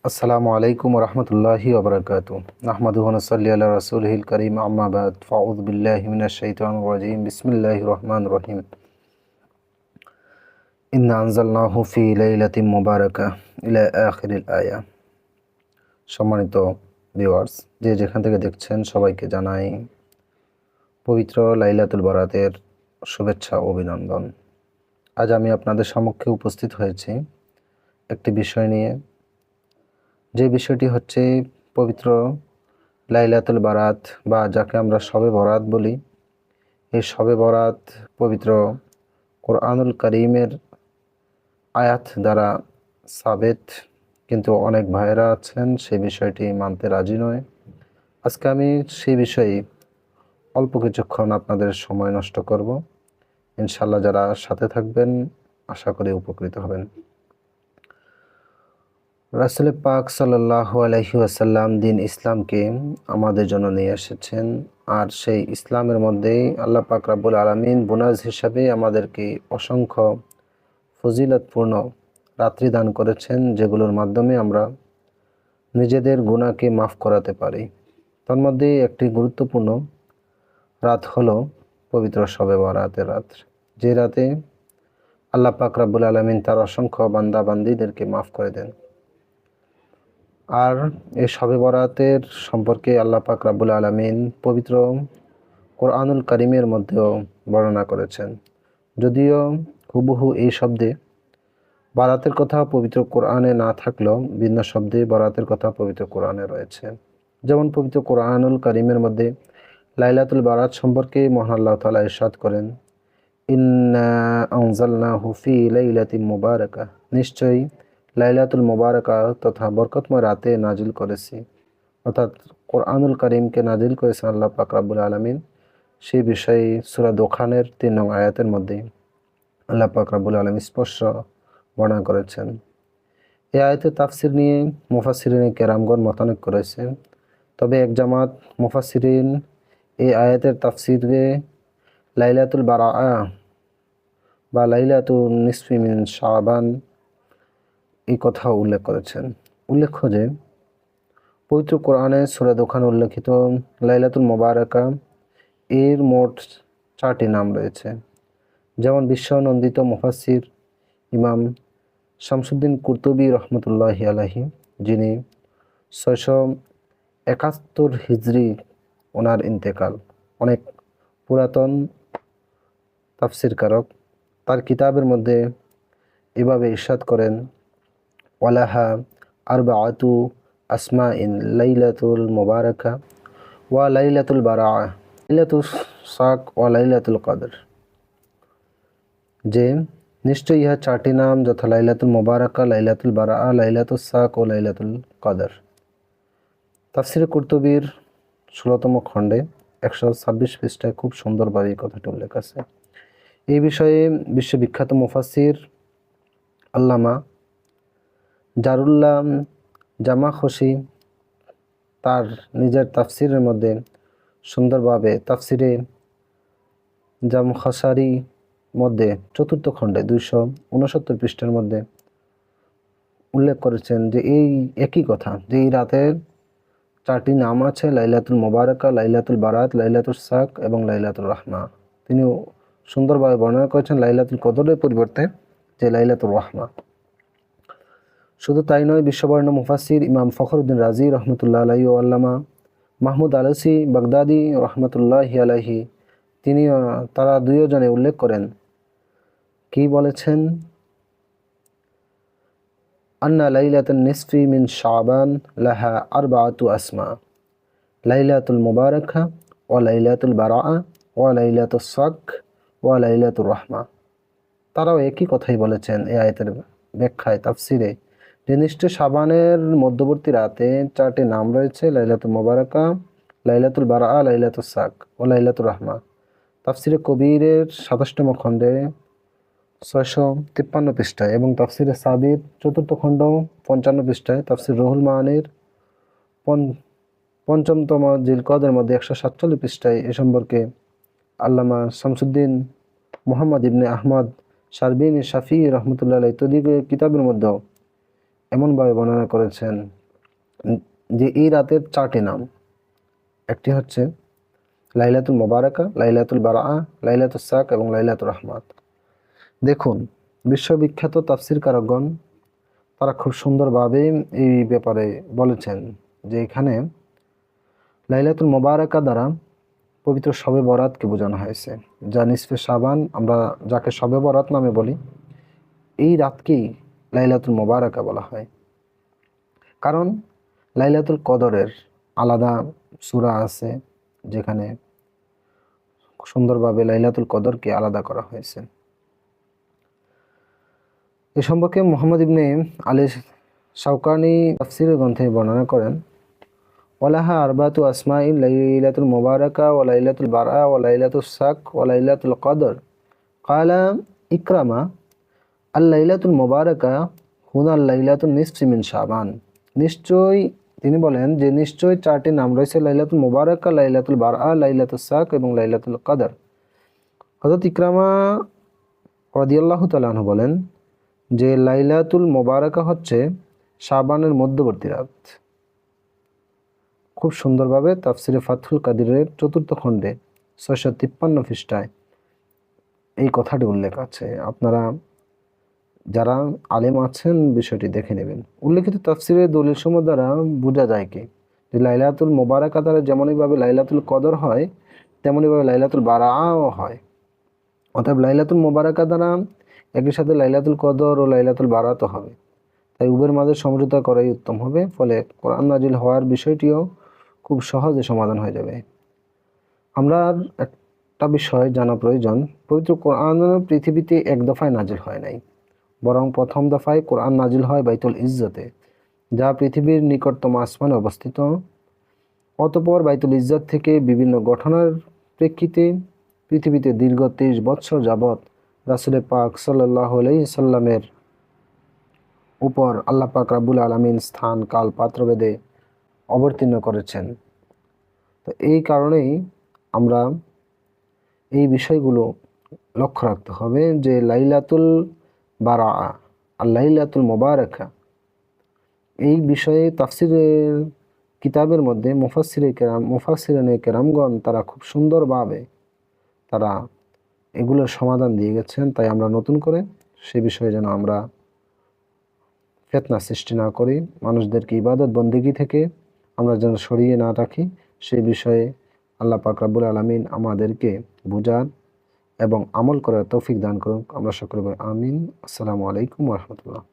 আসসালামু আলাইকুম রহমতুল্লাহি ওবরাকাতু আহমাদুহু ওয়া নুসাল্লি আলা রাসূলিহিল কারীম আম্মা বাদ ফাউযু বিল্লাহি মিনাশ শাইতানির রাজীম বিসমিল্লাহির রহমানির রহিম ইন্না আনজালনাহু ফি লাইলাতিন মুবারাকাহ ইলা আখিরিল আয়া। সম্মানিত ভিউয়ার্স, যে যেখান থেকে দেখছেন সবাইকে জানাই পবিত্র লাইলাতুল বারাতের শুভেচ্ছা ও অভিনন্দন। আজ আমি আপনাদের সম্মুখে উপস্থিত হয়েছি একটি বিষয় নিয়ে, যে বিষয়টি হচ্ছে পবিত্র লাইলাতুল বারাত বা যাকে আমরা শবে বরাত বলি। এই শবে বরাত পবিত্র কোরআনুল কারীমের আয়াত দ্বারা সাবেত, কিন্তু অনেক ভাইয়েরা আছেন সেই বিষয়টি মানতে রাজি নয়। আজকে আমি সেই বিষয়ে অল্প কিছুক্ষণ আপনাদের সময় নষ্ট করব। ইনশাল্লাহ যারা সাথে থাকবেন আশা করি উপকৃত হবেন। রাসূল পাক সাল্লাল্লাহু আলাইহি ওয়াসাল্লাম দিন ইসলামকে আমাদের জন্য নিয়ে এসেছেন, আর সেই ইসলামের মধ্যেই আল্লাহ পাক রব্বুল আলামিন বোনাস হিসাবে আমাদেরকে অসংখ্য ফজিলতপূর্ণ রাত্রি দান করেছেন, যেগুলোর মাধ্যমে আমরা নিজেদের গুনাহকে মাফ করাতে পারি। তার মধ্যে একটি গুরুত্বপূর্ণ রাত হলো পবিত্র শবে বরাতের রাত, যে রাতে আল্লাহ পাক রব্বুল আলামিন তার অসংখ্য বান্দা বান্দীদেরকে মাফ করে দেন। আর এই শবে বরাতের সম্পর্কে আল্লাহ পাক রব্বুল আলামিন পবিত্র কোরআনুল কারীমের মধ্যেও বর্ণনা করেছেন। যদিও হুবহু এই শব্দে বারাতের কথা পবিত্র কোরআনে না থাকলেও ভিন্ন শব্দে বরাতের কথা পবিত্র কোরআনে রয়েছে। যেমন পবিত্র কোরআনুল কারীমের মধ্যে লাইলাতুল বারাত সম্পর্কে মহান আল্লাহ তাআলা ইরশাদ করেন, ইন্না আনজালনাহু ফি লাইলাতিন মুবারাকাহ, নিশ্চয়ই লাইলাতুল মুবারাকা তথা বরকতময় রাতে নাজিল করেছি। অর্থাৎ কোরআনুল কারীমকে নাজিল করেছেন আল্লাহ পাক রব্বুল আলামিন। সেই বিষয়ে সূরা দোখানের ৩ নং আয়াতের মধ্যে আল্লাহ পাক রব্বুল আলামিন স্পষ্ট বর্ণনা করেছেন। এই আয়াতের তাফসির নিয়ে মুফাসসিরিনে কেরামগণ মতানৈক্য করেছেন। তবে এক জামাত মুফাসসিরিন এই আয়াতের তাফসিরে লাইলাতুল বারাআ বা লাইলাতুন নিসফি মিন শাবান এই কথা উল্লেখ করেছেন। উল্লেখ্য যে পবিত্র কোরআনে সূরা দোখানে উল্লেখিত লাইলাতুল মুবারাকা এর মোট 4টি নাম রয়েছে। যেমন বিশ্বনন্দিত মুফাসসির ইমাম শামসুদ্দিন কুরতুবী রহমতুল্লাহি আলাইহি, যিনি 671 হিজরি ওনার ইন্তেকাল, অনেক পুরাতন তাফসিরকারক, তার কিতাবের মধ্যে এভাবে ইরশাদ করেন, ওয়ালাহা আরবাআতু আসমাইন লাইলাতুল মুবারাকা ওয়া লাইলাতুল বারাআ লাইলাতুস সাক ওয়া লাইলাতুল কদর, যে নিশ্চয়ই ইহা 4টি নাম যথা লাইলাতুল মুবারাকা, লাইলাতুল বারাআ, লাইলাতুস সাক ও লাইলাতুল কদর। তাফসিরে কুরতুবীর 16তম খণ্ডে 126 পৃষ্ঠায় খুব সুন্দরভাবে এই কথাটি উল্লেখ আছে। এই বিষয়ে বিশ্ববিখ্যাত মুফাসসির আল্লামা জারুল্লাহ জামাখশি তার নিজের তাফসিরের মধ্যে সুন্দরভাবে তাফসিরে জামখশারি মধ্যে 4র্থ খণ্ডে 269 পৃষ্ঠার মধ্যে উল্লেখ করেছেন যে এই একই কথা, যে এই রাতের 4টি নাম আছে, লাইলাতুল মুবারাকা, লাইলাতুল বারাত, লাইলাতুল সাক এবং লাইলাতুল রাহমা। তিনি সুন্দরভাবে বর্ণনা করেছেন লাইলাতুল কদরের পরিবর্তে যে লাইলাতুল রাহমা। শুধু তাই নয়, বিশ্ববরেণ্য মুফাসসির ইমাম ফখরুদ্দিন রাজি রহমতুল্লাহ আলাইহি ও আল্লামা মাহমুদ আলসি বাগদাদি রহমতুল্লাহি আলাইহি, তারা দুইজনে উল্লেখ করেন, কি বলেছেন, আন্না লাইলাতুন নিসফি মিন শাবান লাহা আরবাআতু আসমা, লাইলাতুল মুবারাকা ওয়া লাইলাতুল বারাআ ওয়া লাইলাতুস সাক ওয়া লাইলাতুর রাহমা। তারাও একই কথাই বলেছেন এই আয়াতের ব্যাখ্যায় তাফসিরে, যে নিশ্চয় শাবানের মধ্যবর্তী রাতে 4টি নাম রয়েছে, লাইলাতুল মুবারাকা, লাইলাতুল বারাআ, লাইলাতুস সাক ও লাইলাতুর রাহমা। তাফসিরে কবিরের 27তম খণ্ডে 653 পৃষ্ঠায় এবং তাফসিরে সাবির 4র্থ খণ্ড 55 পৃষ্ঠায়, তাফসির রুহুল মাআনির 5মতম জিলকদের মধ্যে 147 পৃষ্ঠায় এ সম্পর্কে আল্লামা শামসুদ্দিন মুহাম্মদ ইবনে আহমদ শারবিনী শাফি রহমতুল্লাহ আলাইহি তদীর কিতাবের মধ্যেও এমনভাবে বর্ণনা করেছেন যে এই রাতের 4টি নাম। একটি হচ্ছে লাইলাতুল মোবারকা, লাইলাতুল বারাআ, লাইলাতুল সাক এবং লাইলাতুল রহমাত। দেখুন, বিশ্ববিখ্যাত তাফসীরকারগণ তারা খুব সুন্দরভাবে এই ব্যাপারে বলেছেন যে এখানে লাইলাতুল মোবারকা দ্বারা পবিত্র শবে বরাতকে বোঝানো হয়েছে, যা নিসফে শাবান, আমরা যাকে শবে বরাত নামে বলি। এই রাতকেই লাইলাতুল মোবারকা বলা হয়, কারণ লাইলাতুল কদরের আলাদা সূরা আছে যেখানে সুন্দরভাবে লাইলাতুল কদরকে আলাদা করা হয়েছে। এ সম্পর্কে মুহাম্মদ ইবনে আলী শাওকানি তাফসীরের গ্রন্থে বর্ণনা করেন, ওয়ালাহা আরবাতু আসমাইন লাইলাতুল মুবারাকা ওয়া লাইলাতুল বারআ ওয়া লাইলাতুস সাক ওয়া লাইলাতুল কদর। ক্বালা ইকরামা আল লাইলাতুল মুবারাকা হুনা লাইলাতুন নিসফি মিন শাবান। নিশ্চয়ই তিনি বলেন যে নিশ্চয়ই 4টি নাম রয়েছে, লাইলাতুল মুবারাকা, লাইলাতুল বারআ, লাইলাতুস সাক এবং লাইলাতুল কদর। হযরত ইকরামা রাদিয়াল্লাহু তাআলা আনহু বলেন যে লাইলাতুল মুবারাকা হচ্ছে শাবানের মধ্যবর্তী রাত। খুব সুন্দরভাবে তাফসিরে ফাতহুল কাদিরের 4র্থ খণ্ডে 653 পৃষ্ঠায় এই কথাটি উল্লেখ আছে। আপনারা যারা আলেম আছেন বিষয়টি দেখে নেবেন। উল্লেখিত তাফসিরের দলিলসমূহ দ্বারা বোঝা যায় কি যে লাইলাতুল মুবারাকা দ্বারা যেমনইভাবে লাইলাতুল কদর হয়, তেমনইভাবে লাইলাতুল বারাআও হয়। অতএব লাইলাতুল মুবারাকা দ্বারা একই সাথে লাইলাতুল কদর ও লাইলাতুল বারাতও হবে, তাই উভয়ের মাঝে সমঝোতা করাই উত্তম হবে। ফলে কোরআন নাজিল হওয়ার বিষয়টিও খুব সহজে সমাধান হয়ে যাবে। আমরা একটা বিষয় জানা প্রয়োজন, পবিত্র কোরআন পৃথিবীতে এক দফায় নাজিল হয় নাই, বরং প্রথম দফায় কোরআন নাজিল হয় বাইতুল ইজ্জতে, যা পৃথিবীর নিকটতম আসমানে অবস্থিত। অতঃপর বাইতুল ইজ্জত থেকে বিভিন্ন ঘটনার প্রেক্ষিতে পৃথিবীতে দীর্ঘ 23 বৎসর যাবৎ রাসূল পাক সাল্লাল্লাহু আলাইহি সাল্লামের উপর আল্লাহ পাক রাব্বুল আলামিন স্থান কাল পাত্রভেদে অবতীর্ণ করেছেন। তো এই কারণেই আমরা এই বিষয়গুলো লক্ষ্য রাখতে হবে যে লাইলাতুল বারাআ আর লাইলাতুল মুবারাকা, এই বিষয়ে তাফসিরের কিতাবের মধ্যে মুফাসসিরিনে কেরামগণ তারা খুব সুন্দরভাবে তারা এগুলোর সমাধান দিয়ে গেছেন। তাই আমরা নতুন করে সে বিষয়ে যেন আমরা ফিতনা সৃষ্টি না করি, মানুষদেরকে ইবাদত বন্দেগী থেকে আমরা যেন সরিয়ে না রাখি, সেই বিষয়ে আল্লাহ পাক রাব্বুল আলামিন আমাদেরকে বুঝার এবং আমল করার তৌফিক দান করুন। আমরা সকলে বলি আমিন। আসসালামু আলাইকুম ওয়া রাহমাতুল্লাহ।